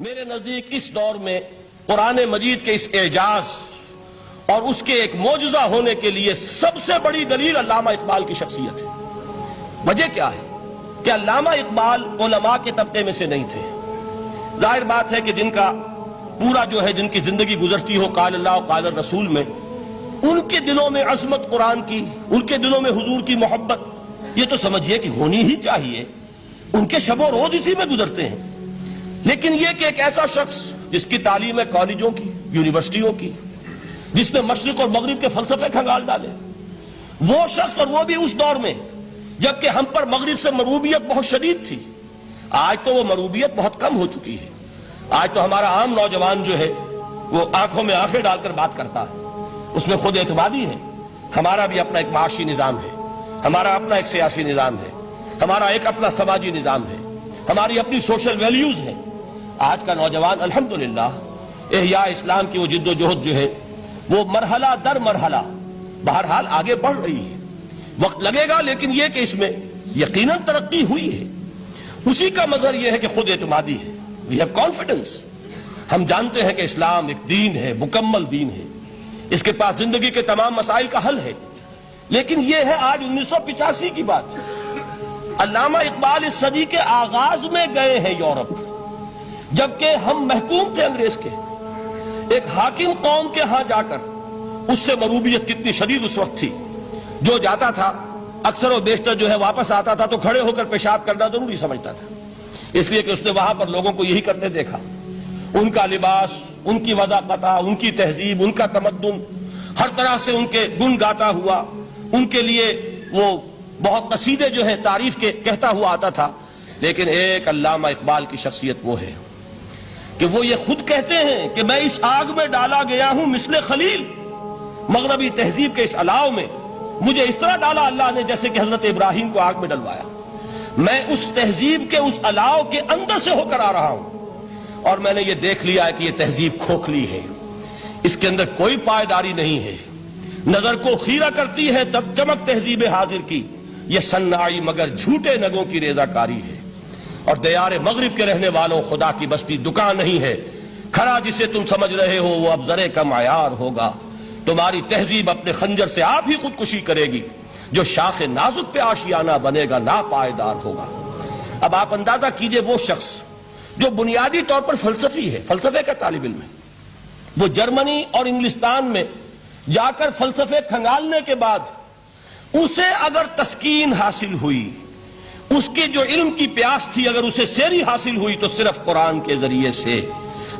میرے نزدیک اس دور میں قرآن مجید کے اس اعجاز اور اس کے ایک معجزہ ہونے کے لیے سب سے بڑی دلیل علامہ اقبال کی شخصیت ہے۔ وجہ کیا ہے کہ علامہ اقبال علماء کے طبقے میں سے نہیں تھے۔ ظاہر بات ہے کہ جن کا پورا جو ہے جن کی زندگی گزرتی ہو قال اللہ و قال الرسول میں، ان کے دلوں میں عظمت قرآن کی، ان کے دلوں میں حضور کی محبت یہ تو سمجھیے کہ ہونی ہی چاہیے، ان کے شب و روز اسی میں گزرتے ہیں۔ لیکن یہ کہ ایک ایسا شخص جس کی تعلیم ہے کالجوں کی، یونیورسٹیوں کی، جس نے مشرق اور مغرب کے فلسفے کھنگال ڈالے، وہ شخص اور وہ بھی اس دور میں جبکہ ہم پر مغرب سے مروبیت بہت شدید تھی۔ آج تو وہ مروبیت بہت کم ہو چکی ہے۔ آج تو ہمارا عام نوجوان جو ہے وہ آنکھوں میں آنکھیں ڈال کر بات کرتا ہے، اس میں خود اعتمادی ہے۔ ہمارا بھی اپنا ایک معاشی نظام ہے، ہمارا اپنا ایک سیاسی نظام ہے، ہمارا ایک اپنا سماجی نظام ہے، ہماری اپنی سوشل ویلیوز ہیں۔ آج کا نوجوان الحمدللہ احیاء اسلام کی وہ جد و جہد جو ہے وہ مرحلہ در مرحلہ بہرحال آگے بڑھ رہی ہے۔ وقت لگے گا لیکن یہ کہ اس میں یقیناً ترقی ہوئی ہے۔ اسی کا مظہر یہ ہے کہ خود اعتمادی ہے۔ We have confidence۔ ہم جانتے ہیں کہ اسلام ایک دین ہے، مکمل دین ہے، اس کے پاس زندگی کے تمام مسائل کا حل ہے۔ لیکن یہ ہے آج 1985 کی بات۔ علامہ اقبال اس صدی کے آغاز میں گئے ہیں یورپ، جبکہ ہم محکوم تھے انگریز کے۔ ایک حاکم قوم کے ہاں جا کر اس سے مروبیت کتنی شدید اس وقت تھی، جو جاتا تھا اکثر و بیشتر جو ہے واپس آتا تھا تو کھڑے ہو کر پیشاب کرنا ضروری سمجھتا تھا، اس لیے کہ اس نے وہاں پر لوگوں کو یہی کرتے دیکھا۔ ان کا لباس، ان کی وضاقت، ان کی تہذیب، ان کا تمدن، ہر طرح سے ان کے گن گاتا ہوا، ان کے لیے وہ بہت قصیدے جو ہیں تعریف کے کہتا ہوا آتا تھا۔ لیکن ایک علامہ اقبال کی شخصیت وہ ہے کہ وہ یہ خود کہتے ہیں کہ میں اس آگ میں ڈالا گیا ہوں مثل خلیل۔ مغربی تہذیب کے اس الاؤ میں مجھے اس طرح ڈالا اللہ نے جیسے کہ حضرت ابراہیم کو آگ میں ڈلوایا۔ میں اس تہذیب کے اس الاؤ کے اندر سے ہو کر آ رہا ہوں، اور میں نے یہ دیکھ لیا ہے کہ یہ تہذیب کھوکھلی ہے، اس کے اندر کوئی پائیداری نہیں ہے، نظر کو خیرہ کرتی ہے تب چمک تہذیب حاضر کی، یہ صناعی مگر جھوٹے نگوں کی ریزہ کاری ہے۔ اور دیار مغرب کے رہنے والوں خدا کی بستی دکان نہیں ہے، کھڑا جسے تم سمجھ رہے ہو وہ اب ذرے کا معیار ہوگا۔ تمہاری تہذیب اپنے خنجر سے آپ ہی خودکشی کرے گی، جو شاخ نازک پہ آشیانہ بنے گا ناپائیدار ہوگا۔ اب آپ اندازہ کیجئے وہ شخص جو بنیادی طور پر فلسفی ہے، فلسفے کا طالب علم ہے، وہ جرمنی اور انگلستان میں جا کر فلسفے کھنگالنے کے بعد اسے اگر تسکین حاصل ہوئی، اس کے جو علم کی پیاس تھی اگر اسے سیری حاصل ہوئی تو صرف قرآن کے ذریعے سے۔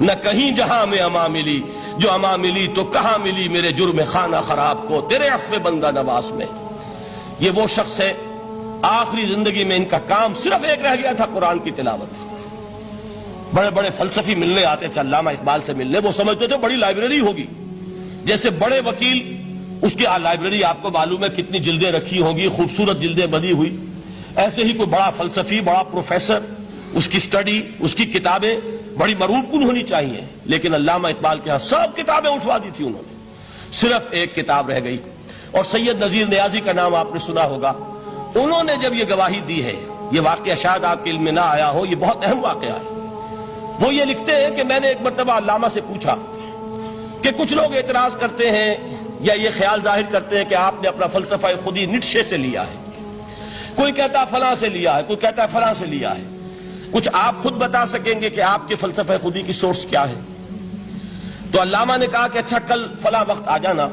نہ کہیں جہاں میں اما ملی، جو اما ملی تو کہاں ملی میرے جرم خانہ خراب کو تیرے عفو بندہ نواز میں۔ یہ وہ شخص ہے آخری زندگی میں ان کا کام صرف ایک رہ گیا تھا، قرآن کی تلاوت۔ بڑے بڑے فلسفی ملنے آتے تھے علامہ اقبال سے ملنے، وہ سمجھتے تھے بڑی لائبریری ہوگی، جیسے بڑے وکیل اس کی لائبریری آپ کو معلوم ہے کتنی جلدیں رکھی ہوں گی، خوبصورت جلدیں بنی ہوئی، ایسے ہی کوئی بڑا فلسفی، بڑا پروفیسر، اس کی سٹڈی، اس کی کتابیں بڑی مرغوب کن ہونی چاہیے۔ لیکن علامہ اقبال کے ہاں سب کتابیں اٹھوا دی تھی انہوں نے، صرف ایک کتاب رہ گئی، اور سید نذیر نیازی کا نام آپ نے سنا ہوگا۔ انہوں نے جب یہ گواہی دی ہے، یہ واقعہ شاید آپ کے علم میں نہ آیا ہو، یہ بہت اہم واقعہ ہے۔ وہ یہ لکھتے ہیں کہ میں نے ایک مرتبہ علامہ سے پوچھا کہ کچھ لوگ اعتراض کرتے ہیں یا یہ خیال ظاہر کرتے ہیں کہ آپ نے اپنا فلسفہ خودی نیٹشے سے لیا ہے، کوئی کہتا فلاں سے لیا ہے، کوئی کہتا فلاں سے لیا ہے، کچھ آپ خود بتا سکیں گے کہ آپ کے فلسفہ خودی کی سورس کیا ہے؟ تو علامہ نے کہا کہ اچھا کل فلاں وقت آ جانا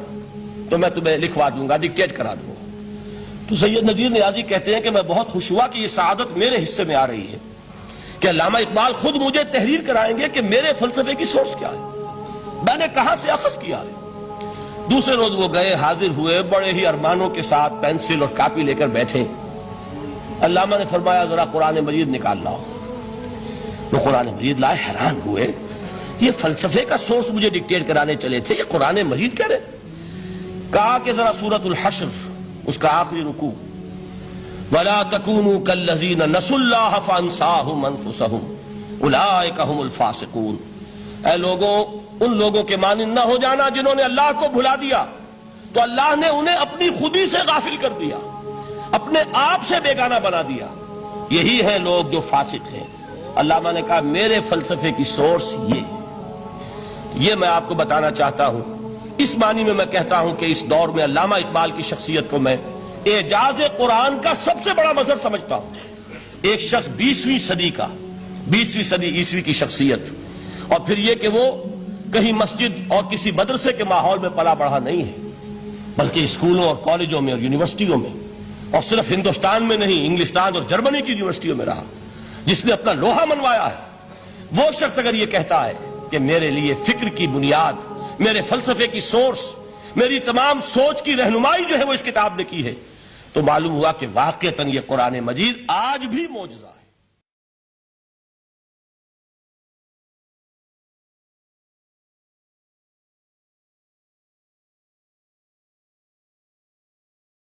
تو میں تمہیں لکھوا دوں گا، ڈکٹیٹ کرا دوں گا۔ تو سید نذیر نیازی کہتے ہیں کہ میں بہت خوش ہوا کہ یہ سعادت میرے حصے میں آ رہی ہے کہ علامہ اقبال خود مجھے تحریر کرائیں گے کہ میرے فلسفے کی سورس کیا ہے، میں نے کہاں سے اخذ کیا ہے۔ دوسرے روز وہ گئے، حاضر ہوئے، بڑے ہی ارمانوں کے ساتھ پینسل اور کاپی لے کر بیٹھے۔ علامہ نے فرمایا ذرا قرآن مجید نکال لاؤ۔ وہ قرآن مجید لائے، حیران ہوئے، یہ فلسفے کا سورس مجھے ڈکٹیٹ کرانے چلے تھے، یہ قرآن مجید کہہ رہے۔ کہا کہ ذرا سورۃ الحشر اس کا آخری رکوع، وَلَا تَكُونُوا كَالَّذِينَ نَسُوا اللَّهَ فَأَنسَاهُمْ أَنفُسَهُمْ أُولَٰئِكَ هُمُ الْفَاسِقُونَ۔ اے لوگوں، ان لوگوں کے مانند نہ ہو جانا جنہوں نے اللہ کو بھلا دیا تو اللہ نے انہیں اپنی خودی سے غافل کر دیا، اپنے آپ سے بیگانہ بنا دیا، یہی ہیں لوگ جو فاسق ہیں۔ علامہ نے کہا میرے فلسفے کی سورس یہ میں آپ کو بتانا چاہتا ہوں. اس معنی میں کہتا ہوں کہ اس دور میں علامہ اقبال کی شخصیت کو میں اعجاز قرآن کا سب سے بڑا مظہر سمجھتا ہوں. ایک شخص 20ویں صدی عیسوی کی شخصیت، اور پھر یہ کہ وہ کہیں مسجد اور کسی مدرسے کے ماحول میں پلا بڑھا نہیں ہے، بلکہ اسکولوں اور کالجوں میں اور یونیورسٹیوں میں، اور صرف ہندوستان میں نہیں، انگلستان اور جرمنی کی یونیورسٹیوں میں رہا، جس نے اپنا لوہا منوایا ہے. وہ شخص اگر یہ کہتا ہے کہ میرے لیے فکر کی بنیاد، میرے فلسفے کی سورس، میری تمام سوچ کی رہنمائی جو ہے وہ اس کتاب نے کی ہے، تو معلوم ہوا کہ واقعتاً یہ قرآن مجید آج بھی معجزہ ہے.